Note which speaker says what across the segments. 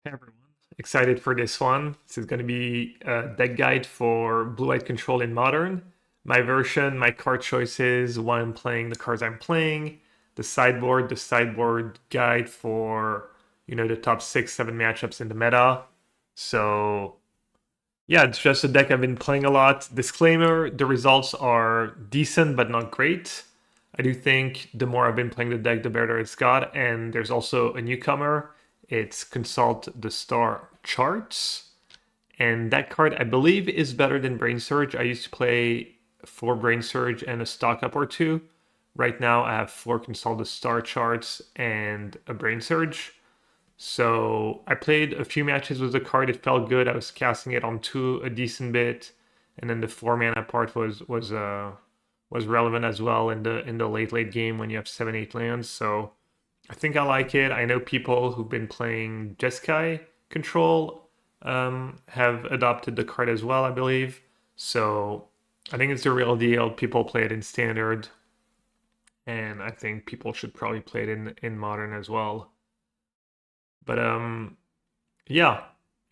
Speaker 1: Hey everyone, excited for this one. This is going to be a deck guide for Blue-White Control in Modern. My version, my card choices, why I'm playing, the cards I'm playing, the sideboard guide for, the top 6, 7 matchups in the meta. So, yeah, it's just a deck I've been playing a lot. Disclaimer, the results are decent but not great. I do think the more I've been playing the deck, the better it's got. And there's also a newcomer. It's Consult the Star Charts. And that card, I believe, is better than Brain Surge. I used to play 4 Brain Surge and a stock up or two. Right now, I have 4 Consult the Star Charts and a Brain Surge. So I played a few matches with the card. It felt good. I was casting it on 2 a decent bit, and then the 4 mana part was relevant as well in the late game when you have 7, 8 lands. So I think I like it. I know people who've been playing Jeskai Control have adopted the card as well, I believe. So I think it's the real deal. People play it in Standard, and I think people should probably play it in Modern as well. But yeah,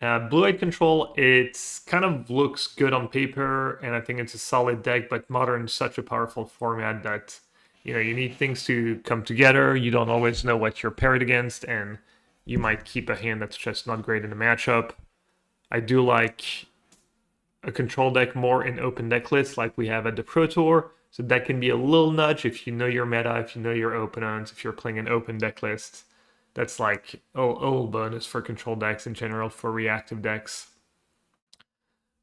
Speaker 1: Blue-White Control, it's kind of looks good on paper, and I think it's a solid deck, but Modern is such a powerful format that, you need things to come together. You don't always know what you're paired against, and you might keep a hand that's just not great in the matchup. I do like a control deck more in open deck lists like we have at the Pro Tour, so that can be a little nudge if you know your meta, if you know your opponents, if you're playing an open deck list. That's like a little bonus for control decks in general for reactive decks.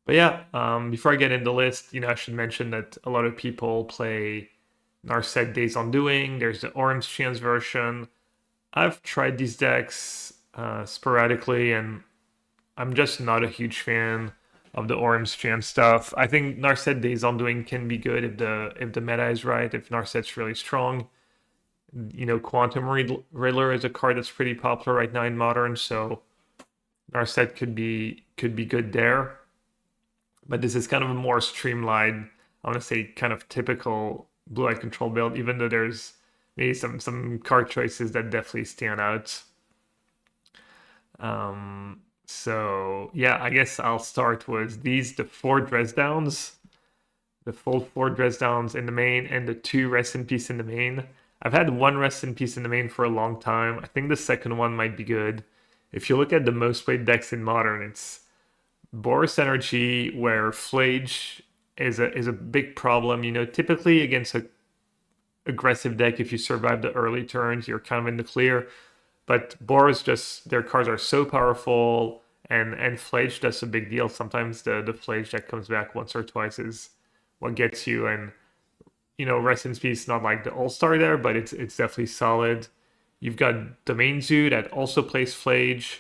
Speaker 1: But yeah, before I get into the list, I should mention that a lot of people play Narset Days Undoing. There's the Orange Chance version. I've tried these decks sporadically, and I'm just not a huge fan of the Orange Chance stuff. I think Narset Days Undoing can be good if the meta is right, if Narset's really strong. Quantum Riddler is a card that's pretty popular right now in Modern, so Narset could be good there. But this is kind of a more streamlined, I want to say, kind of typical Blue-Eye Control build, even though there's maybe some card choices that definitely stand out. So yeah, I guess I'll start with the 4 dress downs, the full 4 dress downs in the main, and the 2 rest in peace in the main. I've had 1 rest in peace in the main for a long time. I think the second one might be good. If you look at the most played decks in Modern, it's Boros Energy, where Flage is a big problem. Typically against a aggressive deck, if you survive the early turns, you're kind of in the clear. But Boros, just their cards are so powerful, and Flage, that's a big deal. Sometimes the Flage that comes back once or twice is what gets you. And Rest in Peace, not like the all-star there, but it's definitely solid. You've got Domain Zoo that also plays Flage,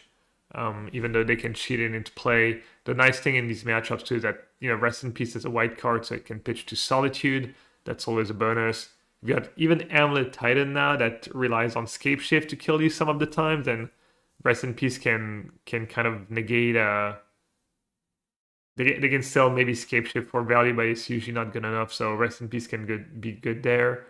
Speaker 1: even though they can cheat it into play. The nice thing in these matchups too is that Rest in Peace is a white card, so it can pitch to Solitude. That's always a bonus. You've got even Amulet Titan now that relies on Scape Shift to kill you some of the times, and Rest in Peace can kind of negate they can still maybe scape shift for value, but it's usually not good enough. So Rest in Peace can be good there.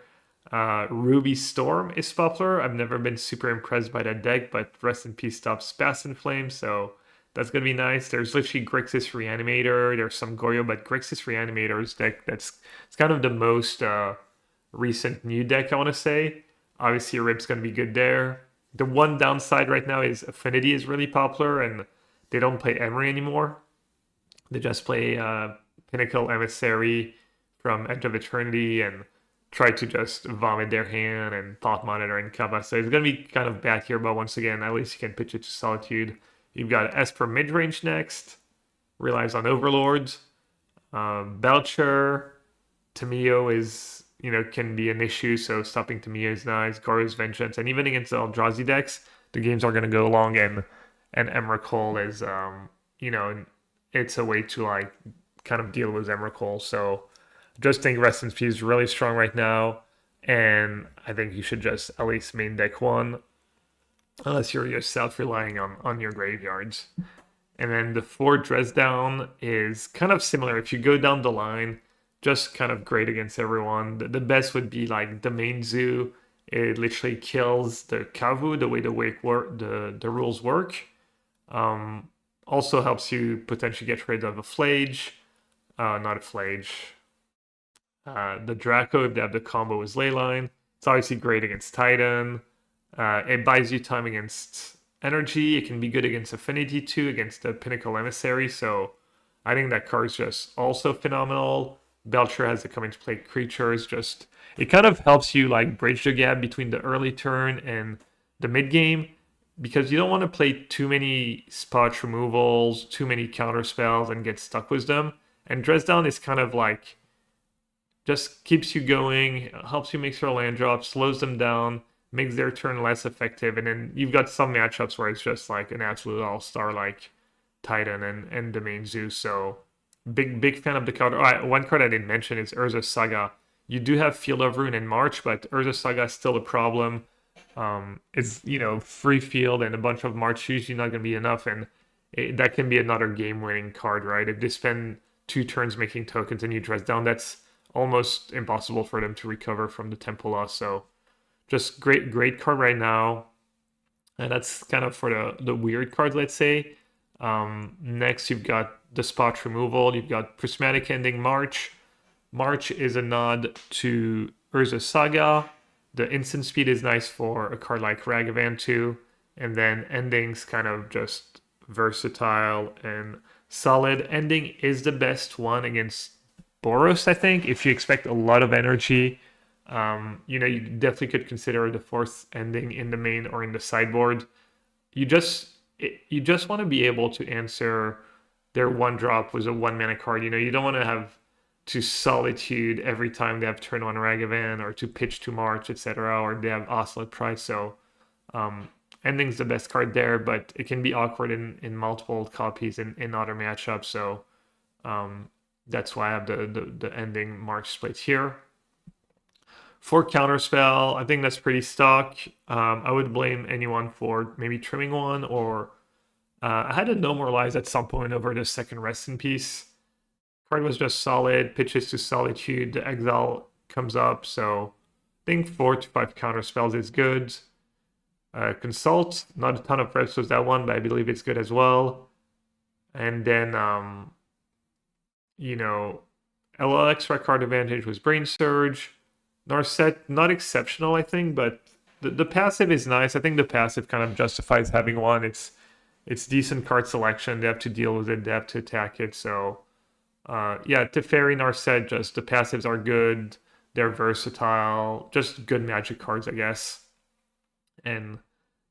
Speaker 1: Ruby Storm is popular. I've never been super impressed by that deck, but Rest in Peace stops Spast and Flame, so that's gonna be nice. There's literally Grixis Reanimator. There's some Goyo, but Grixis Reanimator's deck it's kind of the most recent new deck, I want to say. Obviously, Rip's gonna be good there. The one downside right now is Affinity is really popular, and they don't play Emery anymore. They just play Pinnacle Emissary from Edge of Eternity and try to just vomit their hand and Thought Monitor and Kappa. So it's going to be kind of bad here, but once again, at least you can pitch it to Solitude. You've got Esper Midrange next, relies on Overlords. Belcher, Tamio is, can be an issue, so stopping Tamio is nice. Goryo's Vengeance, and even against the Eldrazi decks, the games are going to go long, and Emrakul is, it's a way to like kind of deal with Emrakul. So just think Rest in Peace is really strong right now, and I think you should just at least main deck one, unless you're yourself relying on your graveyards. And then the 4 dress down is kind of similar. If you go down the line, just kind of great against everyone. The best would be like the main zoo. It literally kills the Kavu the way the rules work. Also helps you potentially get rid of a Flage, not a Flage, the Draco if they have the combo with Leyline. It's obviously great against Titan. It buys you time against energy. It can be good against Affinity too, against the Pinnacle Emissary. So I think that card's just also phenomenal. Belcher has to come into play creatures. Just it kind of helps you like bridge the gap between the early turn and the mid game because you don't want to play too many spot removals, too many counter spells, and get stuck with them. And Dress Down is kind of like just keeps you going, helps you make sure land drops, slows them down, makes their turn less effective, and then you've got some matchups where it's just like an absolute all-star like Titan and the main Zeus. So big fan of the card. One card I didn't mention is Urza Saga. You do have Field of Ruin in March, but Urza Saga is still a problem. It's free field and a bunch of March usually not going to be enough, and that can be another game-winning card, right? If they spend 2 turns making tokens and you dress down, that's almost impossible for them to recover from the tempo loss. So just great card right now. And that's kind of for the weird cards, let's say. Next, you've got the spot removal. You've got Prismatic Ending March. March is a nod to Urza Saga. The instant speed is nice for a card like Ragavan too. And then Ending's kind of just versatile and solid. Ending is the best one against Boros, I think. If you expect a lot of energy, you definitely could consider the 4th ending in the main or in the sideboard. You just want to be able to answer their 1-drop with a 1-mana card. You don't want to have to Solitude every time they have turn 1 Ragavan or to pitch to March, etc., or they have Oscillate Price. So ending's the best card there, but it can be awkward in multiple copies in other matchups. So that's why I have the ending March split here. For Counterspell, I think that's pretty stock. I would blame anyone for maybe trimming one, or I had to normalize at some point over the second Rest in Peace. Card was just solid, pitches to Solitude, the Exile comes up, so I think 4 to 5 Counterspells is good. Consult, not a ton of reps with that one, but I believe it's good as well. And then LL extra card advantage was Brain Surge. Narset, not exceptional, I think, but the passive is nice. I think the passive kind of justifies having one. It's decent card selection. They have to deal with it. They have to attack it. So, Teferi, Narset, just the passives are good. They're versatile. Just good magic cards, I guess. And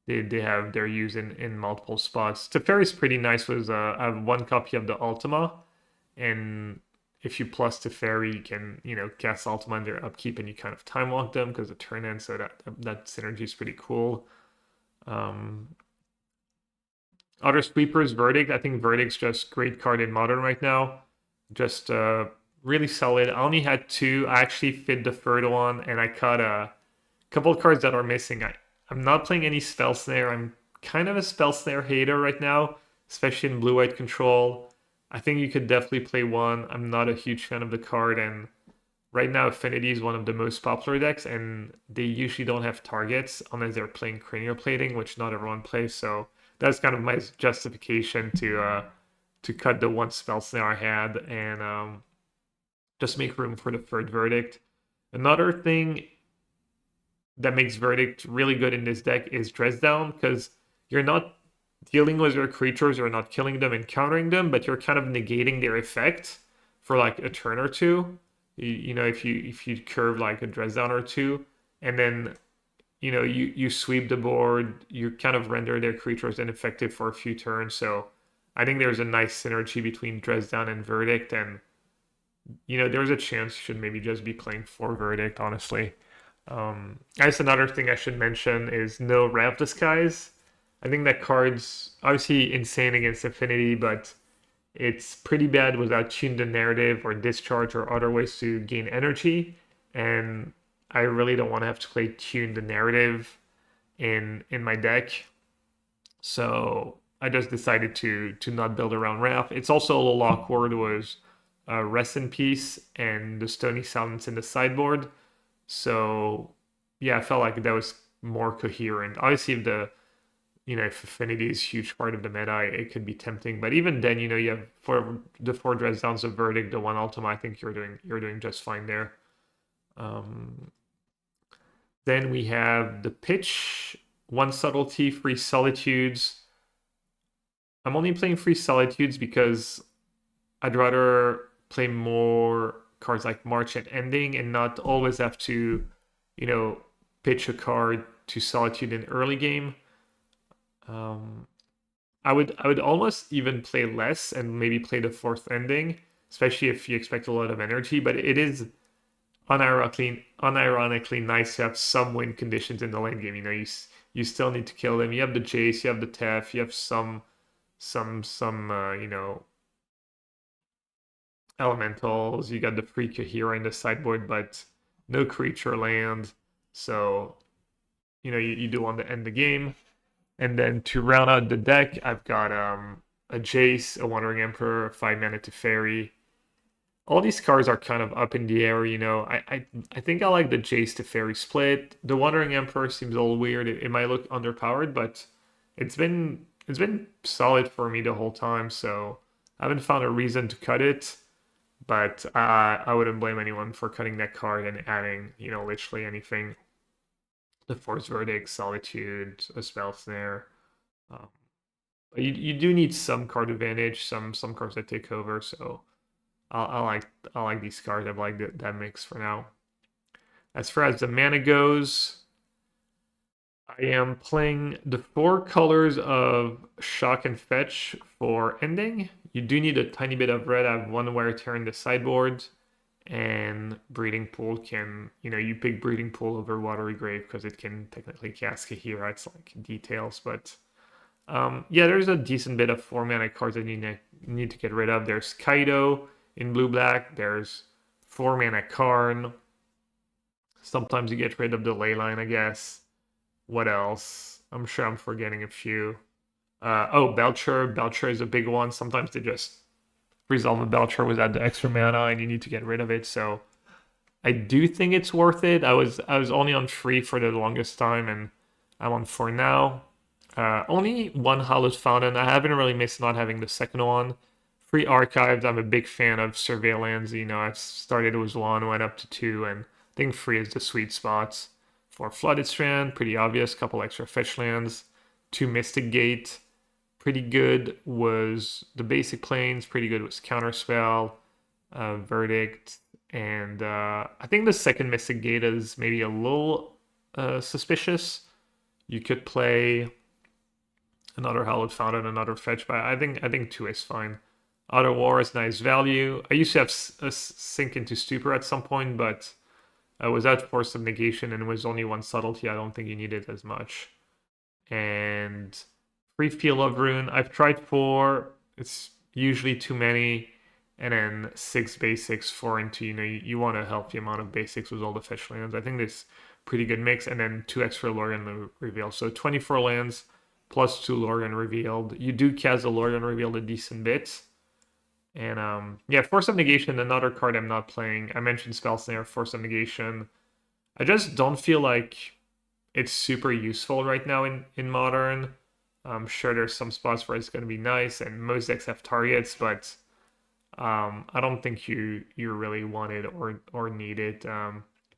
Speaker 1: they have their use in multiple spots. Teferi's pretty nice. I have 1 copy of the Ultima, and if you plus Teferi, you can cast Ultima in their upkeep, and you kind of time walk them because the turn ends. So that synergy is pretty cool. Other sweepers, Verdict. I think Verdict's just great card in Modern right now. Just really solid. I only had 2. I actually fit the 3rd one, and I cut a couple of cards that are missing. I'm not playing any Spell Snare. I'm kind of a Spell Snare hater right now, especially in Blue-White Control. I think you could definitely play one. I'm not a huge fan of the card, and right now Affinity is one of the most popular decks, and they usually don't have targets unless they're playing Cranial Plating, which not everyone plays. So that's kind of my justification to cut the 1 Spell Snare I had and just make room for the 3rd Verdict. Another thing that makes Verdict really good in this deck is Dress Down, because you're not dealing with your creatures, you're not killing them and countering them, but you're kind of negating their effect for like a turn or two. If you curve like a Dress Down or 2, and then you sweep the board, you kind of render their creatures ineffective for a few turns. So I think there's a nice synergy between Dress Down and Verdict, and there's a chance you should maybe just be playing for Verdict, honestly. I guess another thing I should mention is no Wrath Disguise. I think that card's obviously insane against Affinity, but it's pretty bad without Tune the Narrative or Discharge or other ways to gain energy. And I really don't want to have to play Tune the Narrative in my deck. So I just decided to not build around Wrath. It's also a little awkward with Rest in Peace and the Stony Silence in the sideboard. So yeah, I felt like that was more coherent. Obviously, if the if Affinity is a huge part of the meta, it could be tempting. But even then, you have for the 4 dress downs of Verdict, the 1 Ultima, I think you're doing just fine there. Then we have the pitch, 1 subtlety, 3 solitudes. I'm only playing 3 solitudes because I'd rather play more cards like March and Ending and not always have to, you know, pitch a card to Solitude in early game. I would almost even play less and maybe play the 4th Ending, especially if you expect a lot of energy. But it is unironically nice to have some win conditions in the late game. You still need to kill them. You have the Jace, you have the Tef, you have some elementals. You got the free Kahira in the sideboard, but no creature land. So, you do want to end the game. And then to round out the deck, I've got a Jace, a Wandering Emperor, 5 mana to fairy. All these cards are kind of up in the air, I think I like the Jace to fairy split. The Wandering Emperor seems a little weird. It might look underpowered, but it's been solid for me the whole time, so I haven't found a reason to cut it. But I wouldn't blame anyone for cutting that card and adding, literally anything. The Force Verdict, Solitude, a Spell Snare. Um, but you do need some card advantage, some cards that take over. So I like these cards. I like that mix for now. As far as the mana goes, I am playing the 4 colors of Shock and Fetch for ending. You do need a tiny bit of red. I have 1 Wear Tear in the sideboard. And Breeding Pool you pick Breeding Pool over Watery Grave because it can technically cast Kahira. It's like details, but yeah, there's a decent bit of 4 mana cards that you need to get rid of. There's Kaido in blue-black. There's 4 mana Karn. Sometimes you get rid of the Leyline, I guess. What else? I'm sure I'm forgetting a few. Belcher. Belcher is a big one. Sometimes they just resolve a Belcher without the extra mana and you need to get rid of it. So I do think it's worth it. I was only on 3 for the longest time and I'm on 4 now. Only 1 Hallowed Fountain. I haven't really missed not having the second one. 3 Archived. I'm a big fan of Surveillance. I've started with 1, went up to 2, and I think 3 is the sweet spot. For Flooded Strand, pretty obvious. Couple extra fetch lands. 2 Mystic Gate. Pretty good was the basic planes. Pretty good was Counterspell, Verdict, and I think the second Mystic Gate is maybe a little suspicious. You could play another Hallowed Fountain, another fetch, but I think 2 is fine. Auto War is nice value. I used to have a Sink into Stupor at some point, but without Force of Negation and with only 1 subtlety, I don't think you need it as much. And 3 Feel of Rune. I've tried 4. It's usually too many. And then 6 basics, 4 into, you want a healthy amount of basics with all the fetch lands. I think this pretty good mix. And then 2 extra Lorien Reveal. So 24 lands plus 2 Lorien Revealed. You do cast the Lorien Revealed a decent bit. And yeah, Force of Negation, another card I'm not playing. I mentioned Spell Snare, Force of Negation. I just don't feel like it's super useful right now in Modern. I'm sure there's some spots where it's going to be nice, and most decks have targets, but I don't think you really want it or need it.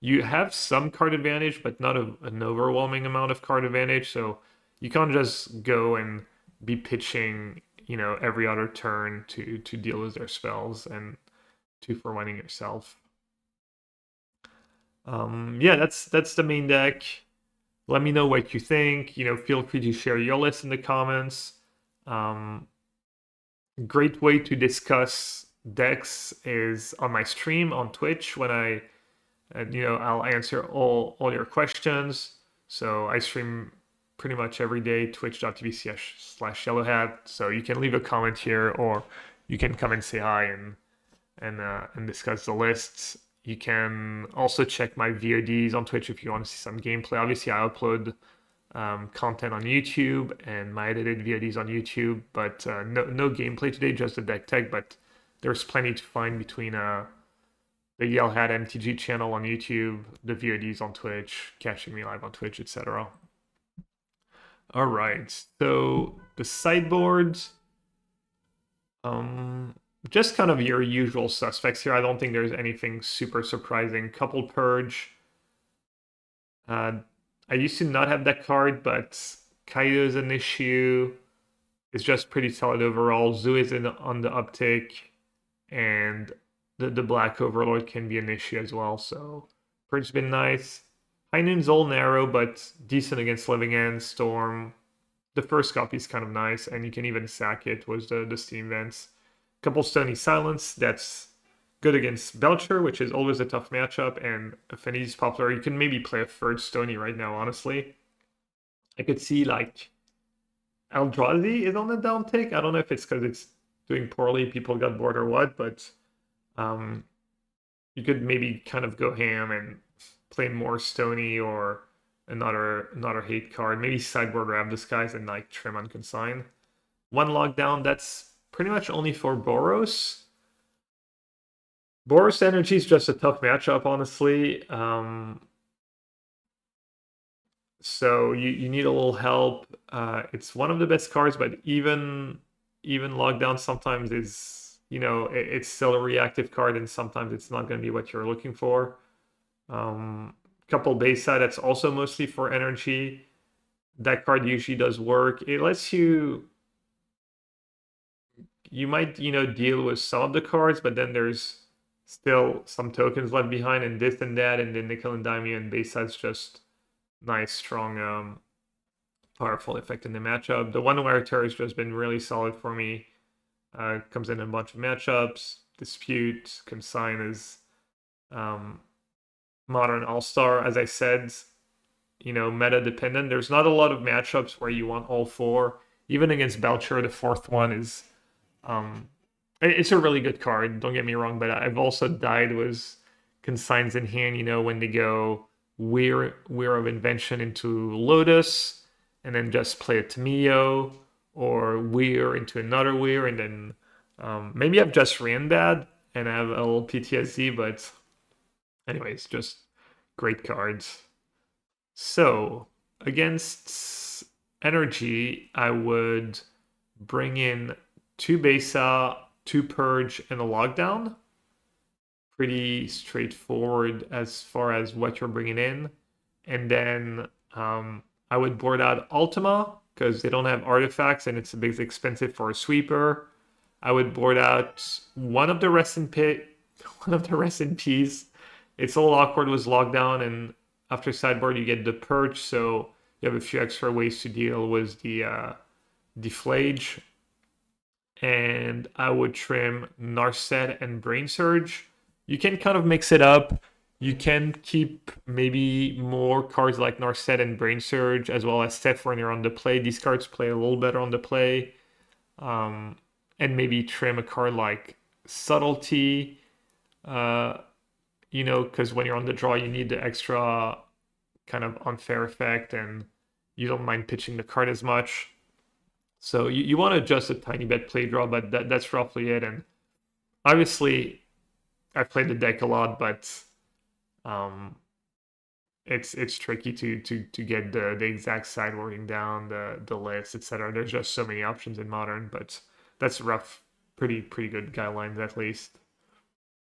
Speaker 1: You have some card advantage, but not an overwhelming amount of card advantage, so you can't just go and be pitching, every other turn to deal with their spells and 2 for winning yourself. Yeah, that's the main deck. Let me know what you think. Feel free to share your list in the comments. Great way to discuss decks is on my stream on Twitch when I'll answer all your questions. So I stream pretty much every day, twitch.tv/yellowhat. So you can leave a comment here or you can come and say hi and discuss the lists. You can also check my VODs on Twitch if you want to see some gameplay. Obviously, I upload content on YouTube and my edited VODs on YouTube, but no gameplay today, just the deck tech. But there's plenty to find between the Yellhat MTG channel on YouTube, the VODs on Twitch, catching me live on Twitch, etc. All right, so the sideboard, just kind of your usual suspects here. I don't think there's anything super surprising. Couple Purge. Uh, I used to not have that card, but Kaido is an issue. It's just pretty solid overall. Zoo is on the uptick, and the Black Overlord can be an issue as well. So Purge's been nice. High Noon's all narrow, but decent against Living End, Storm. The first copy is kind of nice, and you can even sack it, was the Steam Vents. Couple Stony Silence, that's good against Belcher, which is always a tough matchup, and Affinity's popular. You can maybe play a third Stony right now, honestly. I could see, like, Eldrazi is on the downtick. I don't know if it's because it's doing poorly, people got bored or what, but um, you could maybe kind of go ham and play more Stony or another hate card. Maybe Sideboard Rab Disguise and like Trim on Consign. One lockdown, that's pretty much only for Boros. Boros Energy is just a tough matchup, honestly. So you need a little help. It's one of the best cards, but even lockdown sometimes is, it's still a reactive card, and sometimes it's not going to be what you're looking for. Couple base side, that's also mostly for energy. That card usually does work. It lets you might, deal with some of the cards, but then there's still some tokens left behind and this and that, and then Nickel and Daimyo and base side's just nice, strong, powerful effect in the matchup. The one where Terror's just been really solid for me. Comes in a bunch of matchups. Dispute, Consign is Modern All-Star, as I said, meta dependent. There's not a lot of matchups where you want all four. Even against Belcher, the fourth one is it's a really good card, don't get me wrong, but I've also died with Consigns in hand, when they go Weir of Invention into Lotus, and then just play a Tamiyo, or Weir into another Weir, and then maybe I've just ran bad and I have a little PTSD, but anyways, just great cards. So, against energy, I would bring in 2 Besa, 2 Purge, and a Lockdown. Pretty straightforward as far as what you're bringing in. And then I would board out Ultima, because they don't have artifacts and it's a bit expensive for a sweeper. I would board out one of the Rest in Peace. It's a little awkward with Lockdown, and after sideboard you get the Purge, so you have a few extra ways to deal with the Deflage. And I would trim Narset and Brain Surge. You can kind of mix it up. You can keep maybe more cards like Narset and Brain Surge, as well as Steph when you're on the play. These cards play a little better on the play. And maybe trim a card like Subtlety, because when you're on the draw, you need the extra kind of unfair effect, and you don't mind pitching the card as much. So you want to adjust a tiny bit play draw, but that's roughly it. And obviously, I've played the deck a lot, but it's tricky to get the exact sideboarding down, the list, etc. There's just so many options in Modern, but that's rough, pretty good guidelines at least.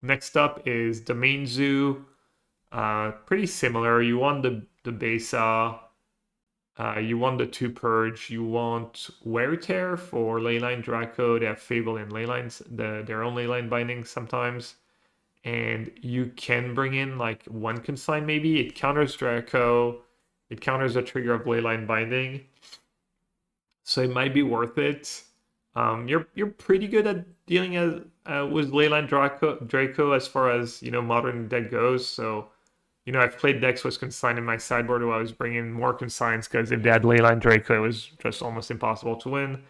Speaker 1: Next up is the main zoo. Pretty similar. You want the Besa. You want the 2 Purge. You want Wear Tear for Leyline Draco. They have Fable and Leylines, their own Leyline bindings sometimes. And you can bring in like 1 Consign maybe. It counters Draco. It counters a trigger of Leyline binding. So it might be worth it. You're pretty good at dealing with Leyline Draco as far as modern deck goes. So I've played decks with Consign in my sideboard where I was bringing more Consigns because if they had Leyline Draco, it was just almost impossible to win.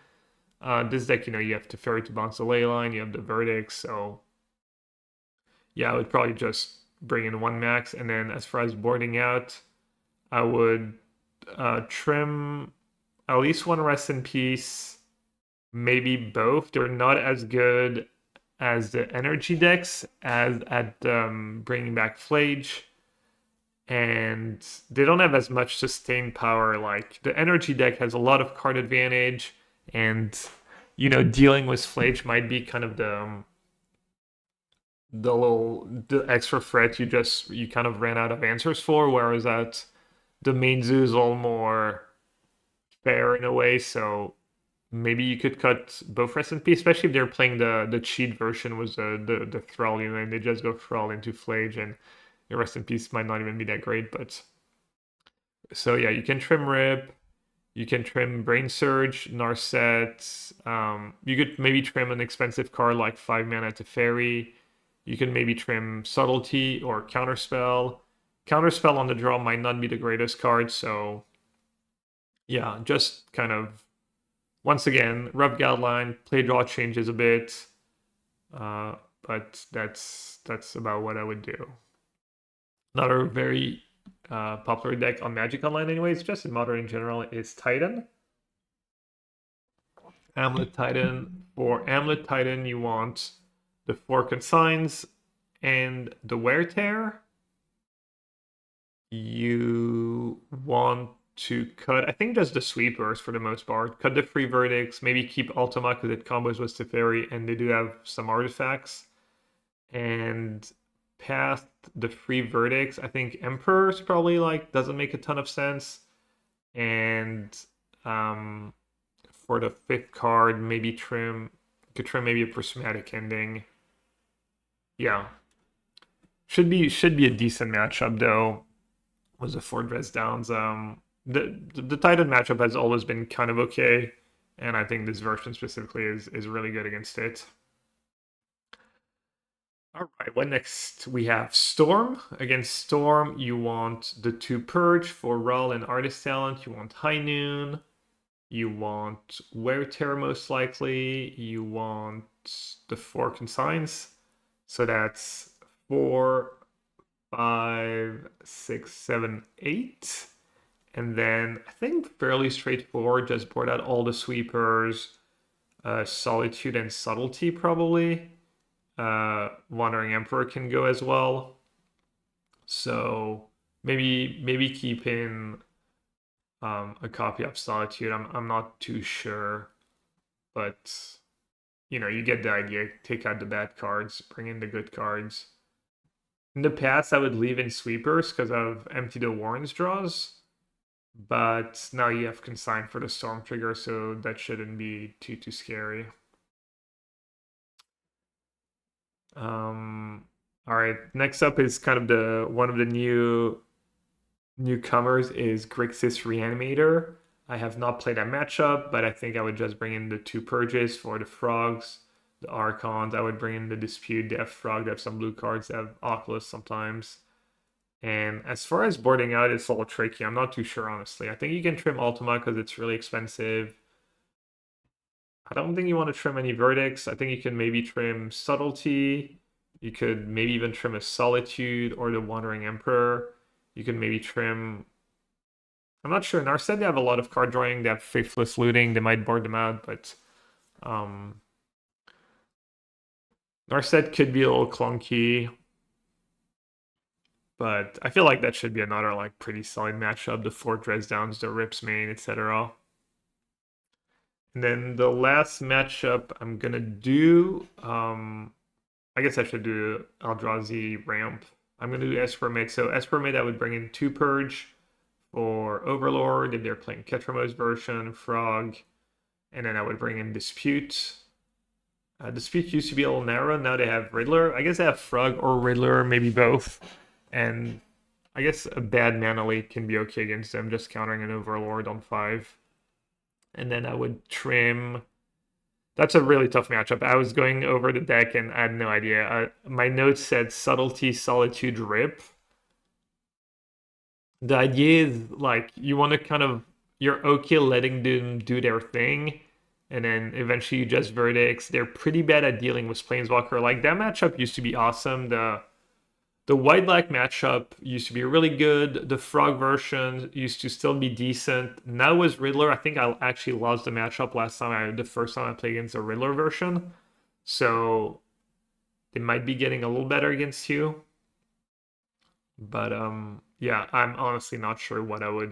Speaker 1: This deck, you have to Fairy to bounce the Leyline, you have the Verdict, so yeah, I would probably just bring in 1 max. And then as far as boarding out, I would trim at least 1 Rest in Peace, maybe both. They're not as good as the energy decks as at bringing back Flage. and they don't have as much sustained power. Like the energy deck has a lot of card advantage, and dealing with Flage might be kind of the extra threat you kind of ran out of answers for, whereas that the main zoo is a little more fair in a way. So maybe you could cut both Rest in Peace, especially if they're playing the cheat version with the Thrall, and they just go Thrall into Flage, and your Rest in Peace might not even be that great. But so yeah, you can trim Rip, you can trim Brain Surge, Narset. You could maybe trim an expensive card like 5 mana to Fairy. You can maybe trim Subtlety or Counterspell. Counterspell on the draw might not be the greatest card, so yeah, just kind of once again, rough guideline, play draw changes a bit, but that's about what I would do. Another very popular deck on Magic Online anyways, just in Modern in general, is Titan. Amulet Titan. For Amulet Titan, you want the 4 Consigns and the Wear Tear. You want to cut, I think just the sweepers for the most part. Cut the free verdicts, maybe keep Ultima because it combos with Teferi and they do have some artifacts. And past the free verdicts, I think Emperor's probably like doesn't make a ton of sense. And for the 5th card, maybe could trim maybe a prismatic ending. Yeah. Should be a decent matchup though. Was a 4 Dress Downs. The Titan matchup has always been kind of okay, and I think this version specifically is really good against it. All right, what next? We have Storm. Against Storm, you want the 2 Purge for Rull and Artist Talent. You want High Noon. You want Wear Tear most likely. You want the 4 Consigns. So that's 4, 5, 6, 7, 8. And then I think fairly straightforward, just board out all the sweepers, Solitude and Subtlety probably. Wandering Emperor can go as well. So maybe keep in a copy of Solitude. I'm not too sure, but you get the idea. Take out the bad cards, bring in the good cards. In the past, I would leave in sweepers because of Empty the Warrens draws. But now you have Consign for the Storm trigger, so that shouldn't be too scary. All right, next up is kind of one of the newcomers is Grixis Reanimator. I have not played that matchup, but I think I would just bring in the 2 Purges for the Frogs, the Archons. I would bring in the Dispute, they have Frog, they have some blue cards, they have Oculus sometimes. And as far as boarding out, it's a little tricky. I'm not too sure, honestly. I think you can trim Ultima because it's really expensive. I don't think you want to trim any verdicts. I think you can maybe trim Subtlety. You could maybe even trim a Solitude or the Wandering Emperor. You could maybe trim... I'm not sure. Narset, they have a lot of card drawing. They have Faithless Looting. They might board them out, but... Narset could be a little clunky. But I feel like that should be another like pretty solid matchup. The 4 Dress Downs, the Rips main, etc. And then the last matchup I'm gonna do, I guess I should do Eldrazi Ramp. I'm gonna do Espermate. So Espermate, I would bring in 2 Purge for Overlord if they're playing Ketramo's version, Frog, and then I would bring in Dispute. Dispute used to be a little narrow. Now they have Riddler. I guess they have Frog or Riddler, maybe both. And I guess a bad mana leak can be okay against them, just countering an Overlord on 5. And then I would trim... That's a really tough matchup. I was going over the deck and I had no idea. My notes said Subtlety, Solitude, Rip. The idea is, like, you want to kind of... You're okay letting them do their thing, and then eventually you just verdicts. They're pretty bad at dealing with Planeswalker. Like, that matchup used to be awesome. The white-black matchup used to be really good. The Frog version used to still be decent. Now with Riddler, I think I actually lost the matchup the first time I played against the Riddler version. So they might be getting a little better against you. But Yeah, I'm honestly not sure what I would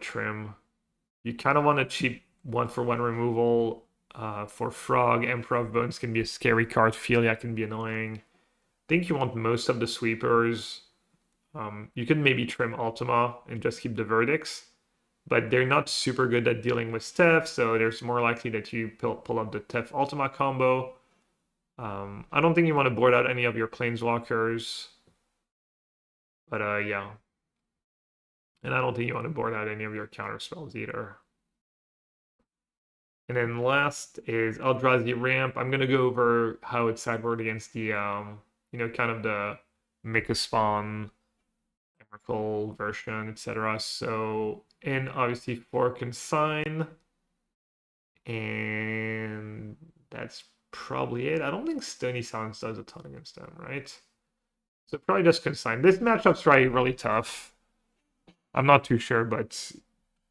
Speaker 1: trim. You kind of want a cheap one for one removal for Frog. Emperor of Bones can be a scary card. Philia can be annoying. I think you want most of the sweepers. You can maybe trim Ultima and just keep the verdicts, but they're not super good at dealing with Tef, so there's more likely that you pull up the Tef Ultima combo. I don't think you want to board out any of your planeswalkers, but yeah. And I don't think you want to board out any of your counter spells either. And then last is Eldrazi Ramp. I'm gonna go over how it's sideboard against the kind of the make a spawn Emrakul version, etc. So and obviously for consign, and that's probably it. I don't think Stony Silence does a ton against them, right? So probably just consign. This matchup's probably really tough. I'm not too sure, but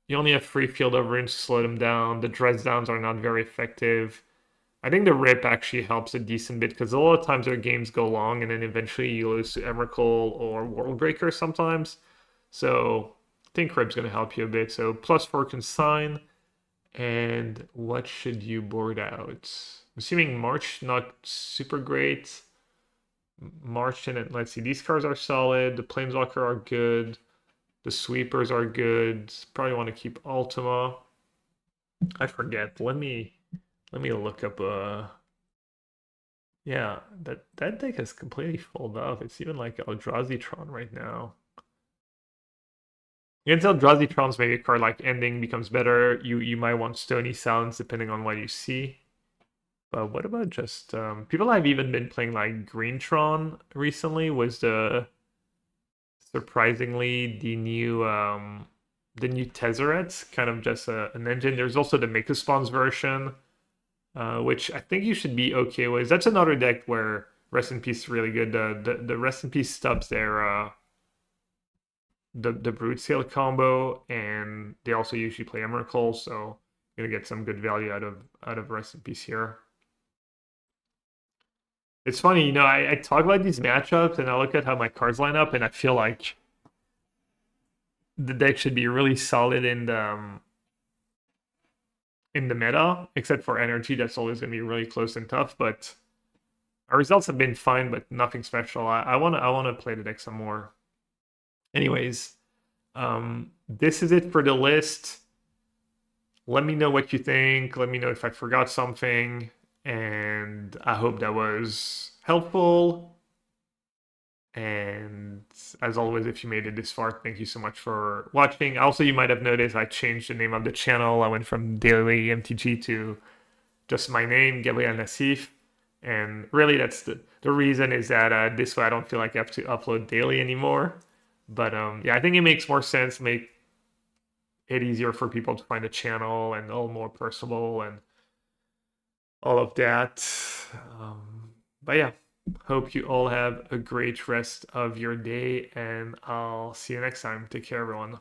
Speaker 1: you only have free field of runes to slow them down. The dress downs are not very effective. I think the rip actually helps a decent bit because a lot of times their games go long and then eventually you lose to Emrakul or Worldbreaker sometimes. So I think rip's going to help you a bit. So +4 consign. And what should you board out? I'm assuming March, not super great. March and let's see, these cards are solid. The Planeswalker are good. The sweepers are good. Probably want to keep Ultima. I forget. Let me look up yeah, that deck is completely full up. It's even like Eldrazi right now. Against Eldrazi maybe a card like Ending becomes better. You might want Stony Silence depending on what you see. But what about just people have even been playing like Greentron recently was the surprisingly the new Tezzeret, kind of just an engine. There's also the Make a Spawns version, which I think you should be okay with. That's another deck where Rest in Peace is really good. The Rest in Peace stubs their the Brute Scale combo, and they also usually play Emrakul, so you're gonna get some good value out of Rest in Peace here. It's funny, I talk about these matchups and I look at how my cards line up, and I feel like the deck should be really solid in the meta, except for energy. That's always going to be really close and tough. But our results have been fine, but nothing special. I wanna play the deck some more. Anyways, this is it for the list. Let me know what you think. Let me know if I forgot something, and I hope that was helpful. And as always, if you made it this far, thank you so much for watching. Also, you might have noticed I changed the name of the channel. I went from Daily MTG to just my name, Gabriel Nassif. And really, that's the reason is that this way I don't feel like I have to upload daily anymore. But yeah, I think it makes more sense, make it easier for people to find the channel and all more personable and all of that. But yeah, hope you all have a great rest of your day, and I'll see you next time. Take care, everyone.